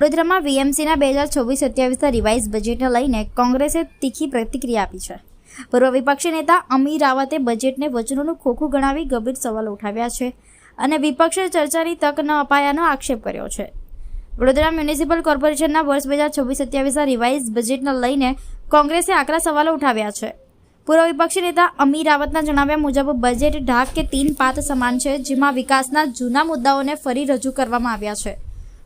વડોદરામાં વીએમસીના 2024-27 રિવાઇઝ બજેટને લઈને કોંગ્રેસે તીખી પ્રતિક્રિયા આપી છે. પૂર્વ વિપક્ષી નેતા અમીર રાવતે બજેટને વચનોનું ખોખું ગણાવી ગંભીર સવાલો ઉઠાવ્યા છે અને વિપક્ષે ચર્ચાની તક ન અપાયાનો આક્ષેપ કર્યો છે. વડોદરા મ્યુનિસિપલ કોર્પોરેશનના વર્ષ 2026-27 રિવાઇઝ બજેટને લઈને કોંગ્રેસે આકરા સવાલો ઉઠાવ્યા છે. પૂર્વ વિપક્ષી નેતા અમીર રાવતના જણાવ્યા મુજબ બજેટ ઢાક કે તીન પાત સમાન છે, જેમાં વિકાસના જૂના મુદ્દાઓને ફરી રજૂ કરવામાં આવ્યા છે,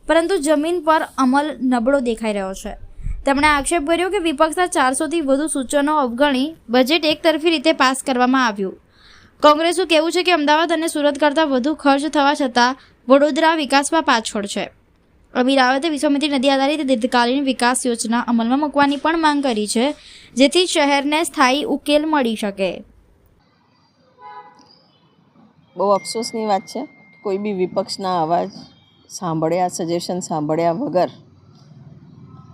પરંતુ જમીન પર અમલ નબળો દેખાઈ રહ્યો છે. તેમણે આક્ષેપ કર્યો કે વિપક્ષના 400થી વધુ સૂચનો અવગણી બજેટ એકતરફી રીતે પાસ કરવામાં આવ્યું. કોંગ્રેસનું કહેવું છે કે અમદાવાદ અને સુરત કરતાં વધુ ખર્ચ થવા છતાં વડોદરા વિકાસમાં પાછળ છે. અમીર રાવતે વિશ્વામિત્રી નદી આધારિત દીર્ઘકાલીન વિકાસ યોજના અમલમાં મૂકવાની પણ માંગ કરી છે, જેથી શહેરને સ્થાયી ઉકેલ મળી શકે. બહુ અફસોસની વાત છે, કોઈ બી વિપક્ષના અવાજ સાંભળ્યા, સજેશન સાંભળ્યા વગર,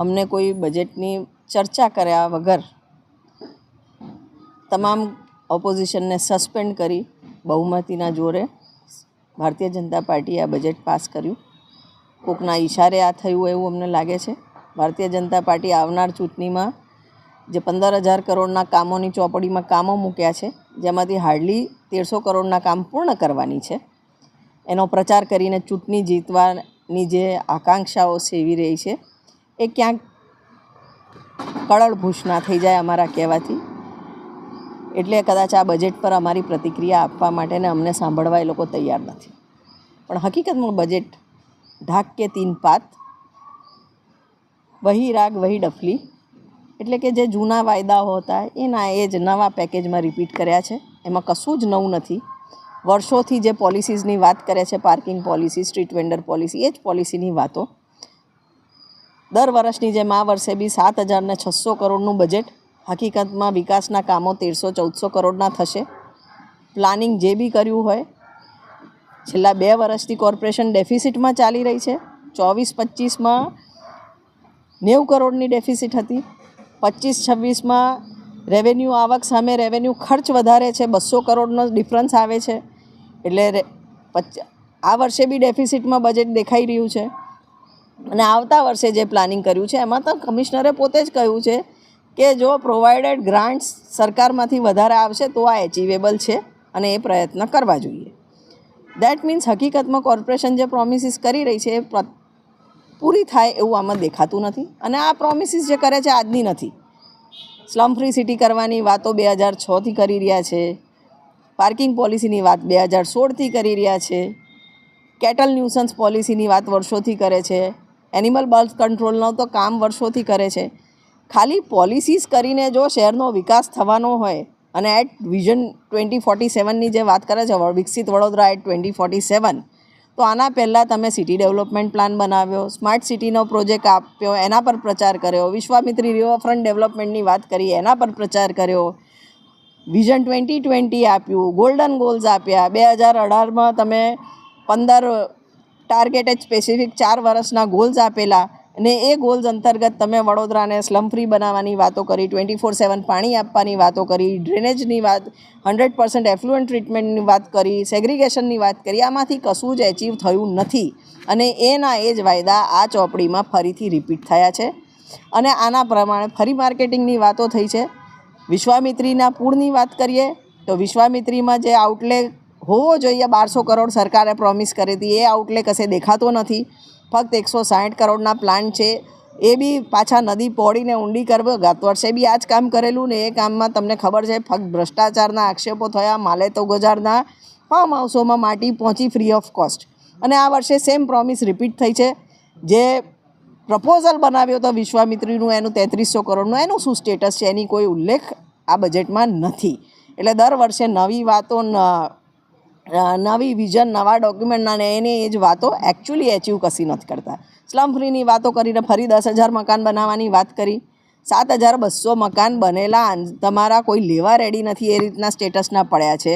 અમને કોઈ બજેટની ચર્ચા કર્યા વગર તમામ ઓપોઝિશનને સસ્પેન્ડ કરી બહુમતીના જોરે ભારતીય જનતા પાર્ટીએ આ બજેટ પાસ કર્યું. કોકના ઈશારે આ થયું એવું અમને લાગે છે. ભારતીય જનતા પાર્ટી આવનાર ચૂંટણીમાં જે 15,000 કરોડના કામોની ચોપડીમાં કામો મૂક્યા છે, જેમાંથી હાર્ડલી 1,300 કરોડના કામ પૂર્ણ કરવાની છે, એનો પ્રચાર કરીને ચૂંટણી જીતવાની જે આકાંક્ષાઓ સેવી રહી છે એ ક્યાંક કળળભૂષ ના થઈ જાય અમારા કહેવાથી. એટલે કદાચ આ બજેટ પર અમારી પ્રતિક્રિયા આપવા માટે ને અમને સાંભળવા એ લોકો તૈયાર નથી. પણ હકીકતમાં બજેટ ઢાક કે તીન પાત, વહી રાગ વહી ડફલી, એટલે કે જે જૂના વાયદાઓ હતા એના એ જ નવા પેકેજમાં રિપીટ કર્યા છે. એમાં કશું જ નવું નથી. વર્ષોથી જે પોલિસીઝની વાત કરે છે, parking policy, street vendor policy, એ જ પોલિસીની વાતો દર વર્ષની જેમ આ વર્ષે બી 7,600 કરોડનું બજેટ. હકીકતમાં વિકાસના કામો 1,300-1,400 કરોડના થશે. પ્લાનિંગ જે બી કર્યું હોય, છેલ્લા 2 વર્ષથી કોર્પોરેશન ડેફિસિટમાં ચાલી રહી છે. 24-25માં 90 કરોડની ડેફિસિટ હતી. 25-26માં રેવન્યુ આવક સામે રેવન્યુ ખર્ચ વધારે છે, 200 કરોડનો ડિફરન્સ આવે છે. એટલે આ વર્ષે બી ડેફિસિટમાં બજેટ દેખાઈ રહ્યું છે. અને આવતા વર્ષે જે પ્લાનિંગ કર્યું છે એમાં તો કમિશનરે પોતે જ કહ્યું છે કે જો પ્રોવાઇડેડ ગ્રાન્ટ્સ સરકારમાંથી વધારે આવશે તો આ એચિવેબલ છે અને એ પ્રયત્ન કરવા જોઈએ. દેટ મીન્સ હકીકતમાં કોર્પોરેશન જે પ્રોમિસીસ કરી રહી છે એ પૂરી થાય એવું આમાં દેખાતું નથી. અને આ પ્રોમિસીસ જે કરે છે આજની નથી. સ્લમ ફ્રી સિટી કરવાની વાતો 2006થી કરી રહ્યા છે. પાર્કિંગ પોલિસીની વાત 2016થી કરી રહ્યા છે. કેટલ ન્યુસન્સ પોલિસીની વાત વર્ષોથી કરે છે. એનિમલ બર્થ કંટ્રોલનો તો કામ વર્ષોથી કરે છે. ખાલી પોલિસીસ કરીને જો શહેરનો વિકાસ થવાનો હોય અને એટ વિઝન 2047ની જે વાત કરે છે, વિકસિત વડોદરા એટ 2047, તો આના પહેલાં તમે સિટી ડેવલપમેન્ટ પ્લાન બનાવ્યો, સ્માર્ટ સિટીનો પ્રોજેક્ટ આપ્યો, એના પર પ્રચાર કર્યો, વિશ્વામિત્રી રિવરફ્રન્ટ ડેવલપમેન્ટની વાત કરી, એના પર પ્રચાર કર્યો, વિઝન 2020 આપ્યું, ગોલ્ડન ગોલ્સ આપ્યા. 2018માં તમે 15 ટાર્ગેટેડ સ્પેસિફિક 4 વર્ષના ગોલ્સ આપેલા અને એ ગોલ્સ અંતર્ગત તમે વડોદરાને સ્લમ ફ્રી બનાવવાની વાતો કરી, 24/7 પાણી આપવાની વાતો કરી, ડ્રેનેજની વાત, 100% એફ્લુઅન્ટ ટ્રીટમેન્ટની વાત કરી, સેગ્રિગેશનની વાત કરી. આમાંથી કશું જ એચીવ થયું નથી અને એના એ જ વાયદા આ ચોપડીમાં ફરીથી રિપીટ થયા છે. અને આના પ્રમાણે ફરી માર્કેટિંગની વાતો થઈ છે. વિશ્વામિત્રીના પૂળની વાત કરીએ તો વિશ્વામિત્રીમાં જે આઉટલે હોવો જોઈએ 1200 કરોડ સરકારે પ્રોમિસ કરી હતી, એ આઉટલે કશે દેખાતો નથી. ફક્ત 160 કરોડના પ્લાન છે, એ બી પાછા નદી પહોળીને ઊંડી કરવો. ગત વર્ષે બી આ જ કામ કરેલું ને એ કામમાં તમને ખબર છે ફક્ત ભ્રષ્ટાચારના આક્ષેપો થયા. માલે તો ગજારના ફાર્મ હાઉસોમાં માટી પહોંચી ફ્રી ઓફ કોસ્ટ. અને આ વર્ષે સેમ પ્રોમિસ રિપીટ થઈ છે. જે પ્રપોઝલ બનાવ્યો હતો વિશ્વામિત્રીનું, એનું 3300 કરોડનું, એનું શું સ્ટેટસ છે એની કોઈ ઉલ્લેખ આ બજેટમાં નથી. એટલે દર વર્ષે નવી વાતો, નવી વિઝન, નવા ડોક્યુમેન્ટ અને એની એ જ વાતો એકચ્યુઅલી એચીવ કશી નથી કરતા. સ્લમ ફ્રીની વાતો કરીને ફરી 10,000 મકાન બનાવવાની વાત કરી. 7,200 મકાન બનેલા તમારા કોઈ લેવા રેડી નથી એ રીતના સ્ટેટસના પડ્યા છે.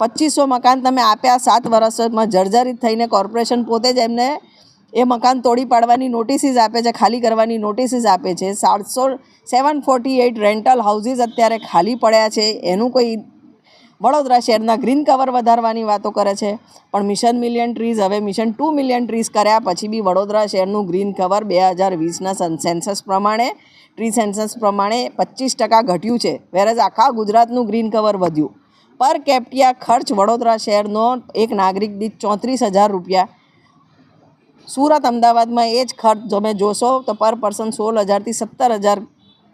2500 મકાન તમે આપ્યા 7 વર્ષમાં જર્જરિત થઈને. કોર્પોરેશન પોતે જ એમને એ મકાન તોડી પાડવાની નોટિસીસ આપે છે, ખાલી કરવાની નોટિસીસ આપે છે. 748 રેન્ટલ હાઉસીસ અત્યારે ખાલી પડ્યા છે. એનું કોઈ વડોદરા શહેરના ગ્રીન કવર વધારવાની વાતો કરે છે, પણ મિશન મિલિયન ટ્રીઝ હવે મિશન 2 મિલિયન ટ્રીઝ કર્યા પછી બી વડોદરા શહેરનું ગ્રીન કવર 2020ના સેન્સસ પ્રમાણે સેન્સસ પ્રમાણે 25% ઘટ્યું છે, વેરેઝ આખા ગુજરાતનું ગ્રીન કવર વધ્યું. પર કેપિટા ખર્ચ વડોદરા શહેરનો એક નાગરિક દીઠ 34,000 રૂપિયા. સુરત અમદાવાદમાં એ જ ખર્ચ તમે જોશો તો પર પર્સન 16,000થી 17,000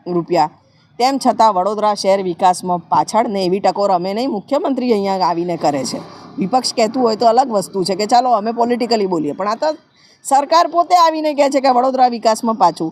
રૂપિયા. તેમ છતાં વડોદરા શહેર વિકાસમાં પાછળ ને એવી ટકોર અમે નહીં, મુખ્યમંત્રી અહીંયા આવીને કરે છે. વિપક્ષ કહેતું હોય તો અલગ વસ્તુ છે કે ચાલો અમે પોલિટિકલી બોલીએ, પણ આ તો સરકાર પોતે આવીને કહે છે કે વડોદરા વિકાસમાં પાછું.